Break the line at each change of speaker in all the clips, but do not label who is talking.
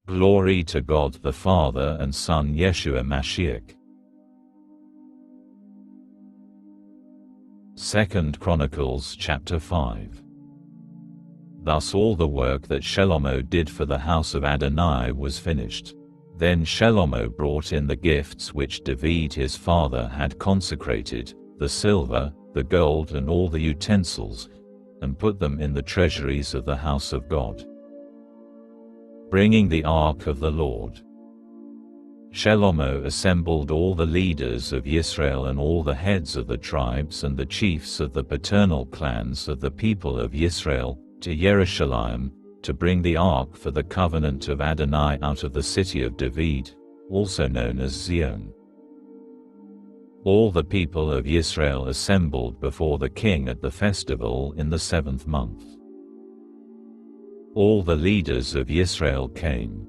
Glory to God the Father and Son Yeshua Mashiach. 2 Chronicles chapter 5. Thus all the work that Shelomo did for the house of Adonai was finished. Then Shelomo brought in the gifts which David his father had consecrated, the silver, the gold and all the utensils, and put them in the treasuries of the house of God. Bringing the ark of the Lord. Shelomo assembled all the leaders of Israel and all the heads of the tribes and the chiefs of the paternal clans of the people of Israel, to Jerusalem, to bring the ark for the covenant of Adonai out of the city of David, also known as Zion. All the people of Israel assembled before the king at the festival in the 7th month. All the leaders of Israel came.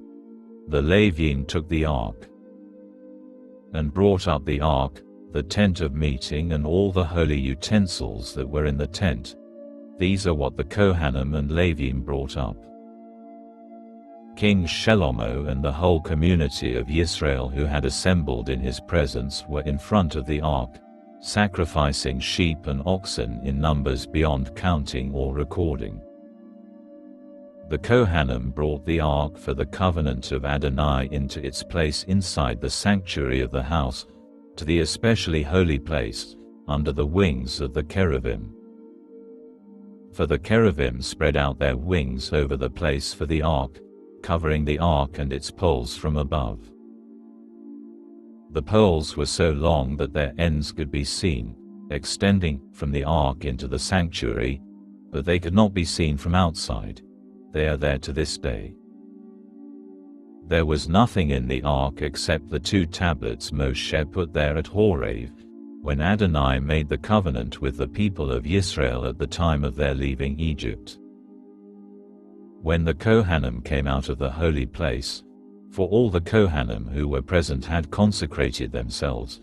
The Leviim took the ark and brought up the ark, the tent of meeting and all the holy utensils that were in the tent. These are what the Kohanim and Leviim brought up. King Shelomo and the whole community of Israel who had assembled in his presence were in front of the ark, sacrificing sheep and oxen in numbers beyond counting or recording. The Kohanim brought the ark for the covenant of Adonai into its place inside the sanctuary of the house, to the especially holy place, under the wings of the cherubim. For the cherubim spread out their wings over the place for the ark, covering the ark and its poles from above. The poles were so long that their ends could be seen, extending from the ark into the sanctuary, but they could not be seen from outside. They are there to this day. There was nothing in the ark except the 2 tablets Moshe put there at Horeb, when Adonai made the covenant with the people of Israel at the time of their leaving Egypt. When the Kohanim came out of the holy place, for all the Kohanim who were present had consecrated themselves,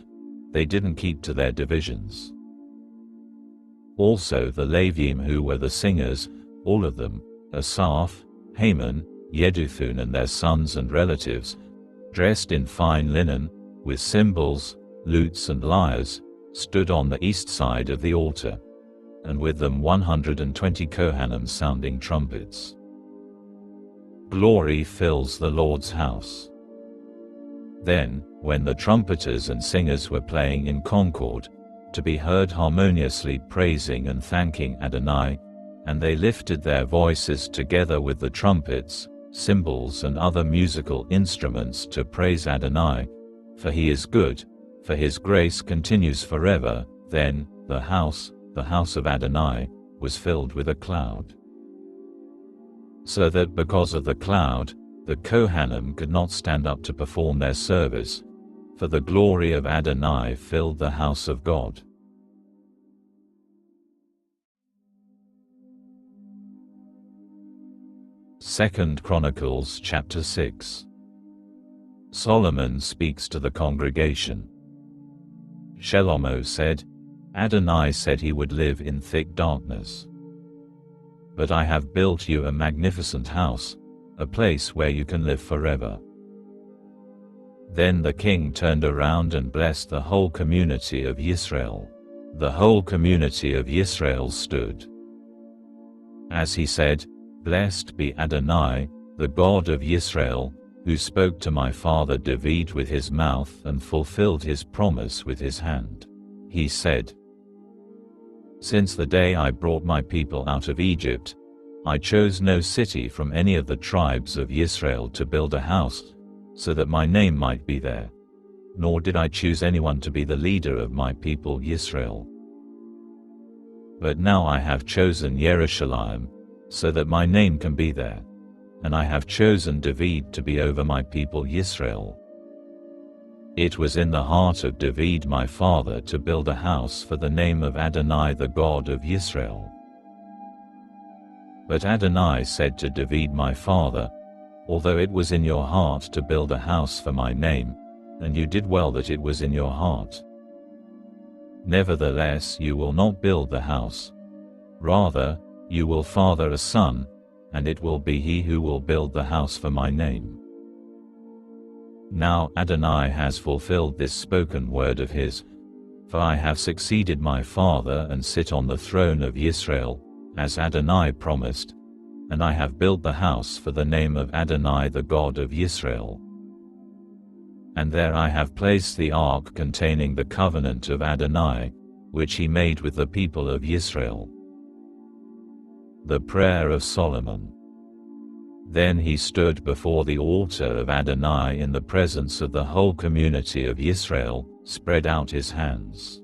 they didn't keep to their divisions. Also the Leviim who were the singers, all of them, Asaph, Haman, Jeduthun and their sons and relatives, dressed in fine linen, with cymbals, lutes and lyres, stood on the east side of the altar, and with them 120 Kohanim sounding trumpets. Glory fills the Lord's house. Then, when the trumpeters and singers were playing in concord, to be heard harmoniously praising and thanking Adonai, and they lifted their voices together with the trumpets, cymbals and other musical instruments to praise Adonai, for he is good, for his grace continues forever. Then the house of Adonai, was filled with a cloud. So that because of the cloud, the Kohanim could not stand up to perform their service, for the glory of Adonai filled the house of God. Second Chronicles chapter 6. Solomon speaks to the congregation. Shelomo said, Adonai said he would live in thick darkness. But I have built you a magnificent house, a place where you can live forever. Then the king turned around and blessed the whole community of Israel. The whole community of Israel stood. As he said, Blessed be Adonai, the God of Israel, who spoke to my father David with his mouth and fulfilled his promise with his hand. He said, Since the day I brought my people out of Egypt, I chose no city from any of the tribes of Israel to build a house, so that my name might be there. Nor did I choose anyone to be the leader of my people Israel. But now I have chosen Jerusalem, so that my name can be there, and I have chosen David to be over my people Israel. It was in the heart of David my father to build a house for the name of Adonai the God of Israel. But Adonai said to David my father, Although it was in your heart to build a house for my name, and you did well that it was in your heart, nevertheless you will not build the house. Rather, you will father a son, and it will be he who will build the house for my name. Now Adonai has fulfilled this spoken word of his, for I have succeeded my father and sit on the throne of Israel, as Adonai promised, and I have built the house for the name of Adonai the God of Israel. And there I have placed the ark containing the covenant of Adonai, which he made with the people of Israel. The prayer of Solomon. Then he stood before the altar of Adonai in the presence of the whole community of Israel, spread out his hands.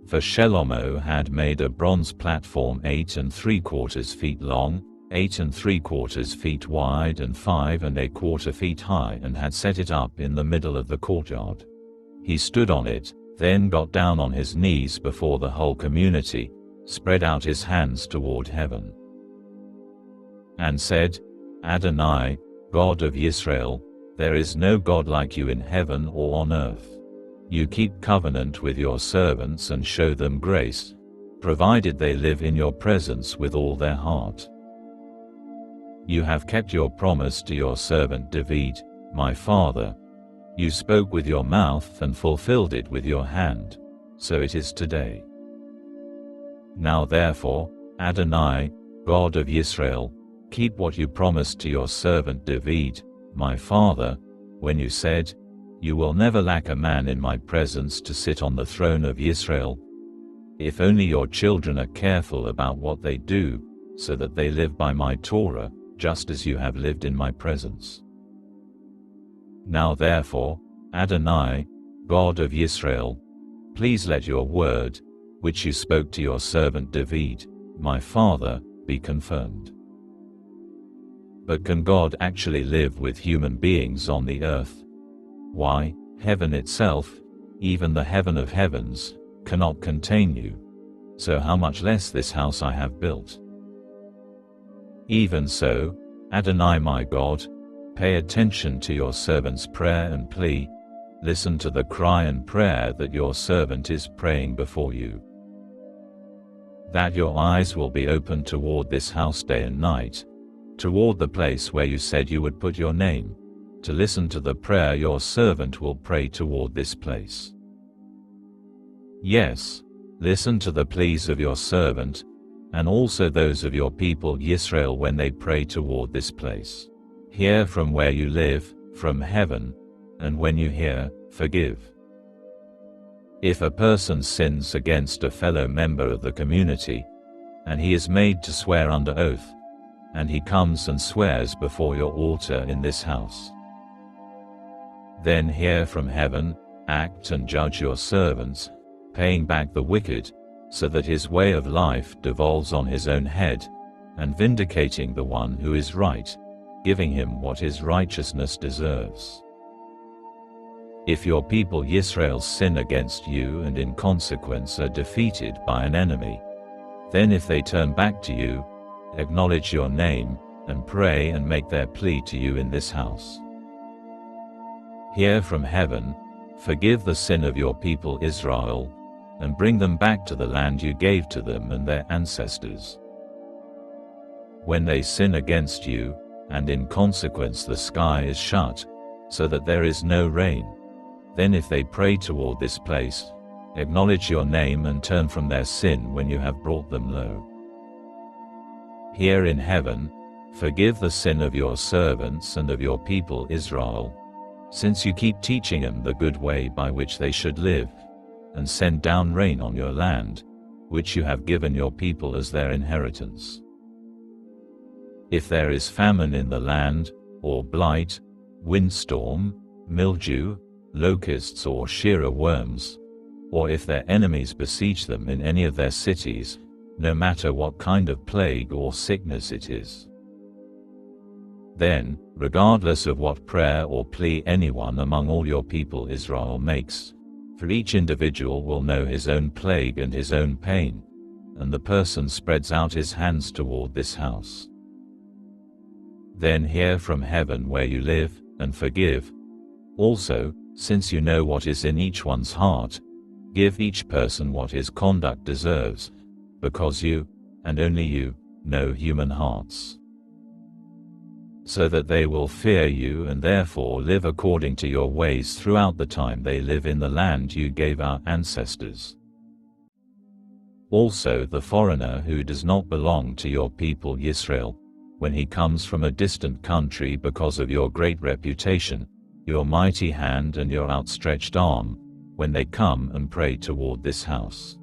For Shelomo had made a bronze platform 8 3/4 feet long, 8 3/4 feet wide and 5 1/4 feet high, and had set it up in the middle of the courtyard. He stood on it, then got down on his knees before the whole community, spread out his hands toward heaven, and said, Adonai, God of Israel, there is no God like you in heaven or on earth. You keep covenant with your servants and show them grace, provided they live in your presence with all their heart. You have kept your promise to your servant David, my father. You spoke with your mouth and fulfilled it with your hand, so it is today. Now therefore, Adonai, God of Israel, keep what you promised to your servant David, my father, when you said, You will never lack a man in my presence to sit on the throne of Israel, if only your children are careful about what they do, so that they live by my Torah, just as you have lived in my presence. Now therefore, Adonai, God of Israel, please let your word, which you spoke to your servant David, my father, be confirmed. But can God actually live with human beings on the earth? Why, heaven itself, even the heaven of heavens, cannot contain you. So how much less this house I have built? Even so, Adonai my God, pay attention to your servant's prayer and plea, listen to the cry and prayer that your servant is praying before you. That your eyes will be open toward this house day and night, toward the place where you said you would put your name, to listen to the prayer your servant will pray toward this place. Yes, listen to the pleas of your servant, and also those of your people Israel when they pray toward this place. Hear from where you live, from heaven, and when you hear, forgive. If a person sins against a fellow member of the community, and he is made to swear under oath, and he comes and swears before your altar in this house, then hear from heaven, act and judge your servants, paying back the wicked, so that his way of life devolves on his own head, and vindicating the one who is right, giving him what his righteousness deserves. If your people Israel sin against you and in consequence are defeated by an enemy, then if they turn back to you, acknowledge your name, and pray and make their plea to you in this house, hear from heaven, forgive the sin of your people Israel, and bring them back to the land you gave to them and their ancestors. When they sin against you, and in consequence the sky is shut, so that there is no rain, then if they pray toward this place, acknowledge your name and turn from their sin when you have brought them low. Here in heaven, forgive the sin of your servants and of your people Israel, since you keep teaching them the good way by which they should live, and send down rain on your land, which you have given your people as their inheritance. If there is famine in the land, or blight, windstorm, mildew, locusts or shearer worms, or if their enemies besiege them in any of their cities, no matter what kind of plague or sickness it is, then, regardless of what prayer or plea anyone among all your people Israel makes, for each individual will know his own plague and his own pain, and the person spreads out his hands toward this house. Then hear from heaven where you live, and forgive. Also, since you know what is in each one's heart, give each person what his conduct deserves, because you, and only you, know human hearts. so that they will fear you and therefore live according to your ways throughout the time they live in the land you gave our ancestors. Also the foreigner who does not belong to your people Israel, when he comes from a distant country because of your great reputation, your mighty hand and your outstretched arm, when they come and pray toward this house.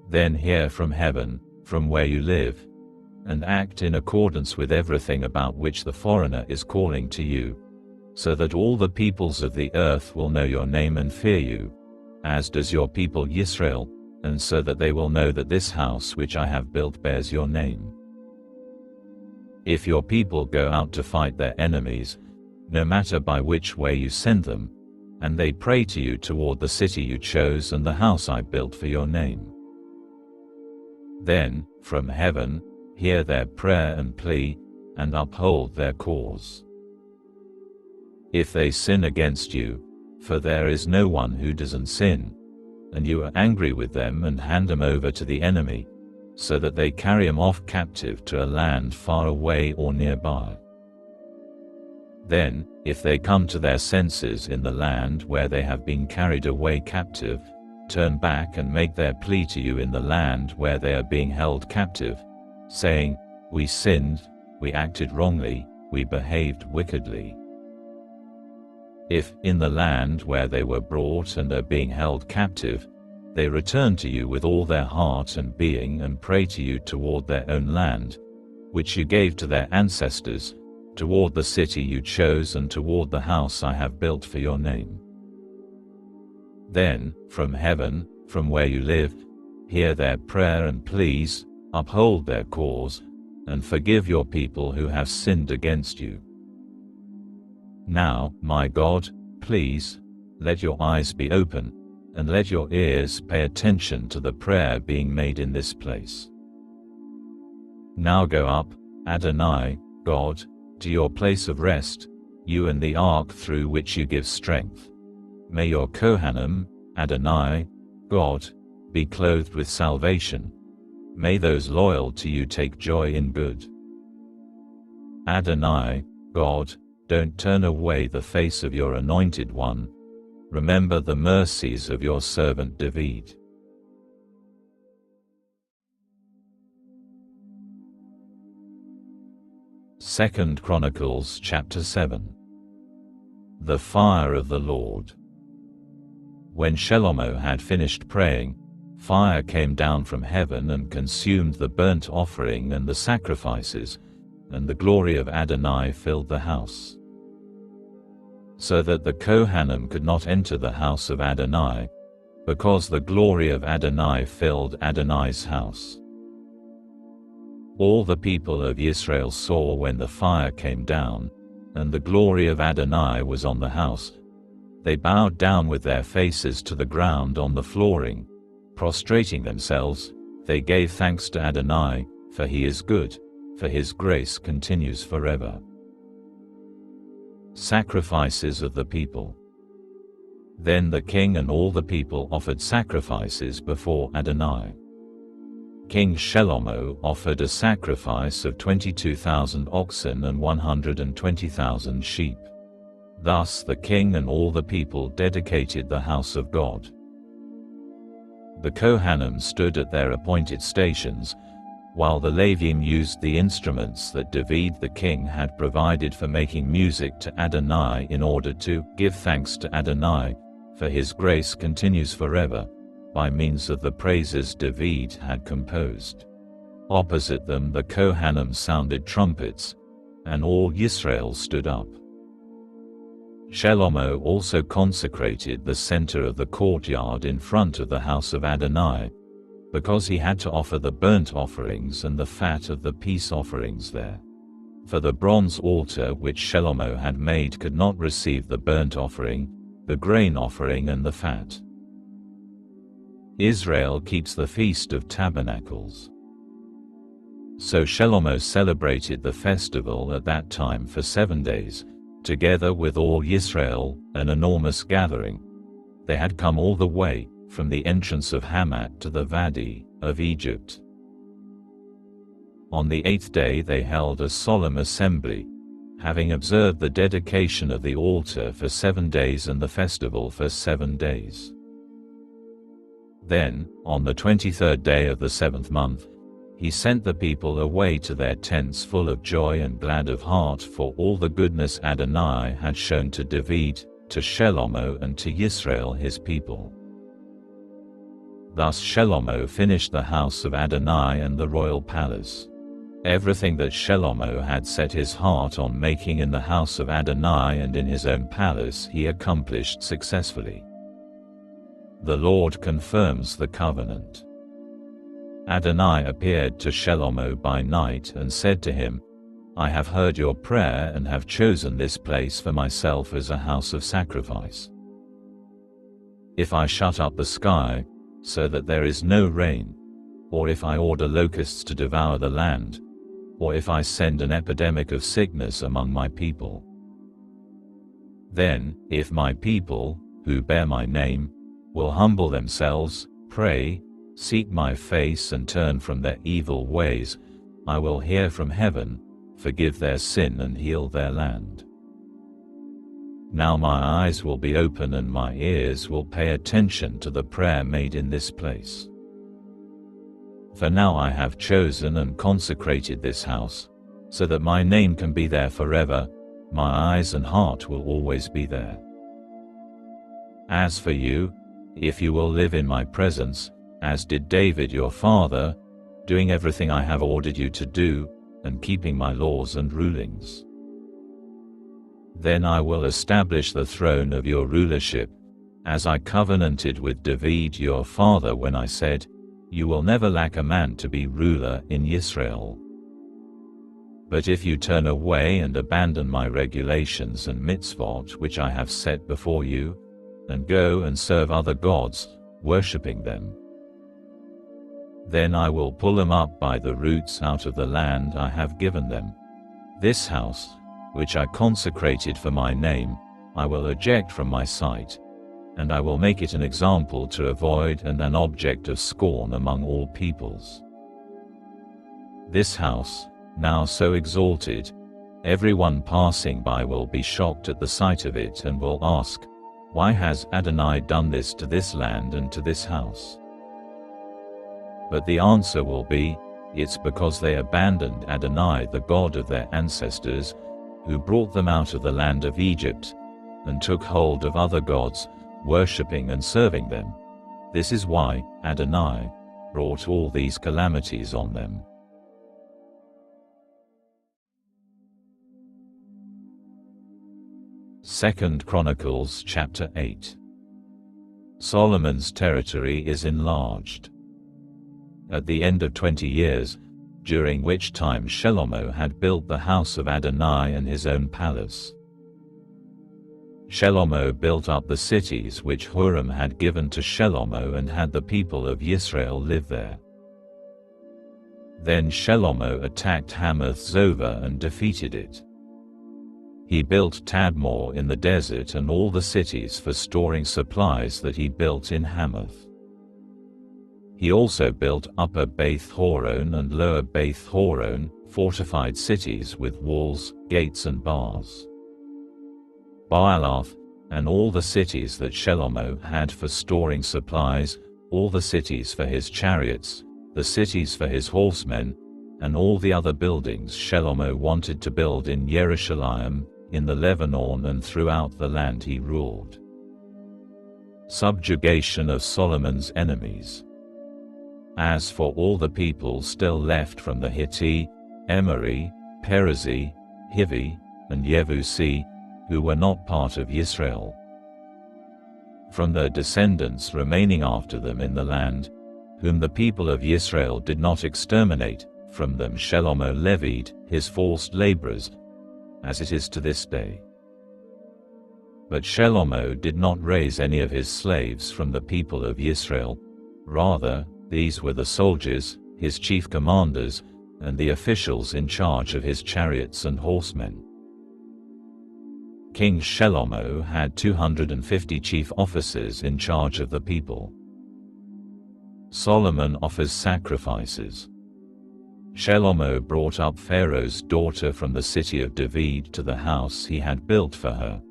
Then hear from heaven, from where you live, and act in accordance with everything about which the foreigner is calling to you, so that all the peoples of the earth will know your name and fear you, as does your people Israel, and so that they will know that this house which I have built bears your name. If your people go out to fight their enemies, no matter by which way you send them, and they pray to you toward the city you chose and the house I built for your name, then, from heaven, hear their prayer and plea, and uphold their cause. If they sin against you, for there is no one who doesn't sin, and you are angry with them and hand them over to the enemy, so that they carry them off captive to a land far away or nearby. Then, if they come to their senses in the land where they have been carried away captive, turn back and make their plea to you in the land where they are being held captive, saying, "We sinned, we acted wrongly, we behaved wickedly." If, in the land where they were brought and are being held captive, they return to you with all their heart and being and pray to you toward their own land, which you gave to their ancestors, toward the city you chose and toward the house I have built for your name, then, from heaven, from where you live, hear their prayer and pleas, uphold their cause, and forgive your people who have sinned against you. Now, my God, please, let your eyes be open, and let your ears pay attention to the prayer being made in this place. Now go up, Adonai, God, to your place of rest, you and the ark through which you give strength. May your Kohanim, Adonai, God, be clothed with salvation. May those loyal to you take joy in good. Adonai, God, don't turn away the face of your anointed one. Remember the mercies of your servant David. Second Chronicles chapter 7. The fire of the Lord. When Shelomo had finished praying, fire came down from heaven and consumed the burnt offering and the sacrifices, and the glory of Adonai filled the house, so that the Kohanim could not enter the house of Adonai, because the glory of Adonai filled Adonai's house. All the people of Israel saw when the fire came down, and the glory of Adonai was on the house. They bowed down with their faces to the ground on the flooring. Prostrating themselves, they gave thanks to Adonai, for he is good, for his grace continues forever. Sacrifices of the people. Then the king and all the people offered sacrifices before Adonai. King Shelomo offered a sacrifice of 22,000 oxen and 120,000 sheep. Thus the king and all the people dedicated the house of God. The Kohanim stood at their appointed stations, while the Levim used the instruments that David the king had provided for making music to Adonai in order to give thanks to Adonai, for his grace continues forever, by means of the praises David had composed. Opposite them the Kohanim sounded trumpets, and all Israel stood up. Shelomo also consecrated the center of the courtyard in front of the house of Adonai, because he had to offer the burnt offerings and the fat of the peace offerings there. For the bronze altar which Shelomo had made could not receive the burnt offering, the grain offering and the fat. Israel keeps the Feast of Tabernacles. So Shelomo celebrated the festival at that time for 7 days, together with all Israel, an enormous gathering. They had come all the way from the entrance of Hamat to the Vadi of Egypt. On the 8th day they held a solemn assembly, having observed the dedication of the altar for 7 days and the festival for 7 days. Then, on the 23rd day of the 7th month, he sent the people away to their tents full of joy and glad of heart for all the goodness Adonai had shown to David, to Shelomo and to Yisrael his people. Thus Shelomo finished the house of Adonai and the royal palace. Everything that Shelomo had set his heart on making in the house of Adonai and in his own palace he accomplished successfully. The Lord confirms the covenant. Adonai appeared to Shelomo by night and said to him, I have heard your prayer and have chosen this place for myself as a house of sacrifice. If I shut up the sky, so that there is no rain, or if I order locusts to devour the land, or if I send an epidemic of sickness among my people, then, if my people, who bear my name, will humble themselves, pray, seek my face and turn from their evil ways, I will hear from heaven, forgive their sin and heal their land. Now my eyes will be open and my ears will pay attention to the prayer made in this place. For now I have chosen and consecrated this house, so that my name can be there forever, my eyes and heart will always be there. As for you, if you will live in my presence, as did David your father, doing everything I have ordered you to do, and keeping my laws and rulings, then I will establish the throne of your rulership, as I covenanted with David your father when I said, you will never lack a man to be ruler in Israel. But if you turn away and abandon my regulations and mitzvot which I have set before you, and go and serve other gods, worshipping them, then I will pull them up by the roots out of the land I have given them. This house, which I consecrated for my name, I will eject from my sight, and I will make it an example to avoid and an object of scorn among all peoples. This house, now so exalted, everyone passing by will be shocked at the sight of it and will ask, why has Adonai done this to this land and to this house? But the answer will be, it's because they abandoned Adonai the God of their ancestors, who brought them out of the land of Egypt, and took hold of other gods, worshipping and serving them. This is why Adonai brought all these calamities on them. Second Chronicles chapter 8. Solomon's territory is enlarged. At the end of 20 years, during which time Shelomo had built the house of Adonai and his own palace, Shelomo built up the cities which Huram had given to Shelomo and had the people of Israel live there. Then Shelomo attacked Hamath Zobah and defeated it. He built Tadmor in the desert and all the cities for storing supplies that he built in Hamath. He also built Upper Beth Horon and Lower Beth Horon, fortified cities with walls, gates and bars. Baalath, and all the cities that Shelomo had for storing supplies, all the cities for his chariots, the cities for his horsemen, and all the other buildings Shelomo wanted to build in Jerusalem, in the Lebanon and throughout the land he ruled. Subjugation of Solomon's enemies. As for all the people still left from the Hittite, Emori, Perizi, Hivi, and Yevusi, who were not part of Israel, from their descendants remaining after them in the land, whom the people of Israel did not exterminate, from them Shelomo levied his forced laborers, as it is to this day. But Shelomo did not raise any of his slaves from the people of Israel, rather, these were the soldiers, his chief commanders, and the officials in charge of his chariots and horsemen. King Shelomo had 250 chief officers in charge of the people. Solomon offers sacrifices. Shelomo brought up Pharaoh's daughter from the city of David to the house he had built for her,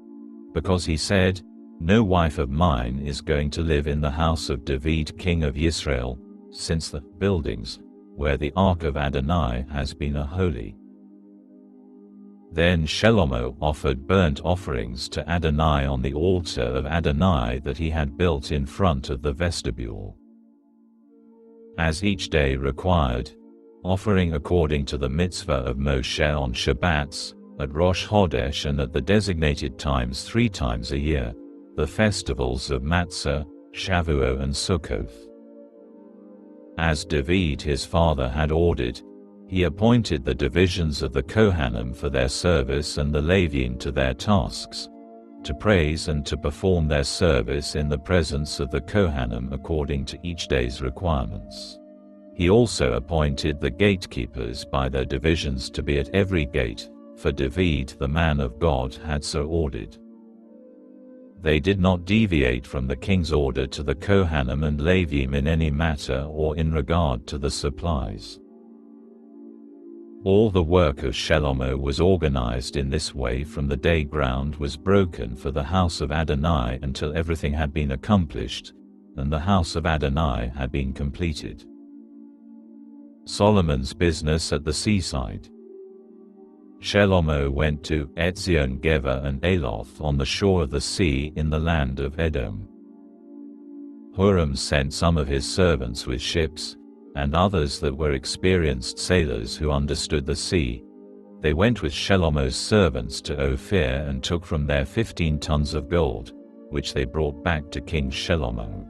because he said, "No wife of mine is going to live in the house of David king of Israel, since the buildings, where the ark of Adonai has been are holy." Then Shelomo offered burnt offerings to Adonai on the altar of Adonai that he had built in front of the vestibule, as each day required, offering according to the mitzvah of Moshe on Shabbats, at Rosh Chodesh and at the designated times 3 times a year, the festivals of Matzah, Shavuot and Sukkoth. As David his father had ordered, he appointed the divisions of the Kohanim for their service and the Leviim to their tasks, to praise and to perform their service in the presence of the Kohanim according to each day's requirements. He also appointed the gatekeepers by their divisions to be at every gate, for David the man of God had so ordered. They did not deviate from the king's order to the Kohanim and Leviim in any matter or in regard to the supplies. All the work of Shelomo was organized in this way from the day ground was broken for the house of Adonai until everything had been accomplished, and the house of Adonai had been completed. Solomon's business at the seaside. Shelomo went to Etzion Geber and Aloth on the shore of the sea in the land of Edom. Huram sent some of his servants with ships, and others that were experienced sailors who understood the sea. They went with Shelomo's servants to Ophir and took from there 15 tons of gold, which they brought back to King Shelomo.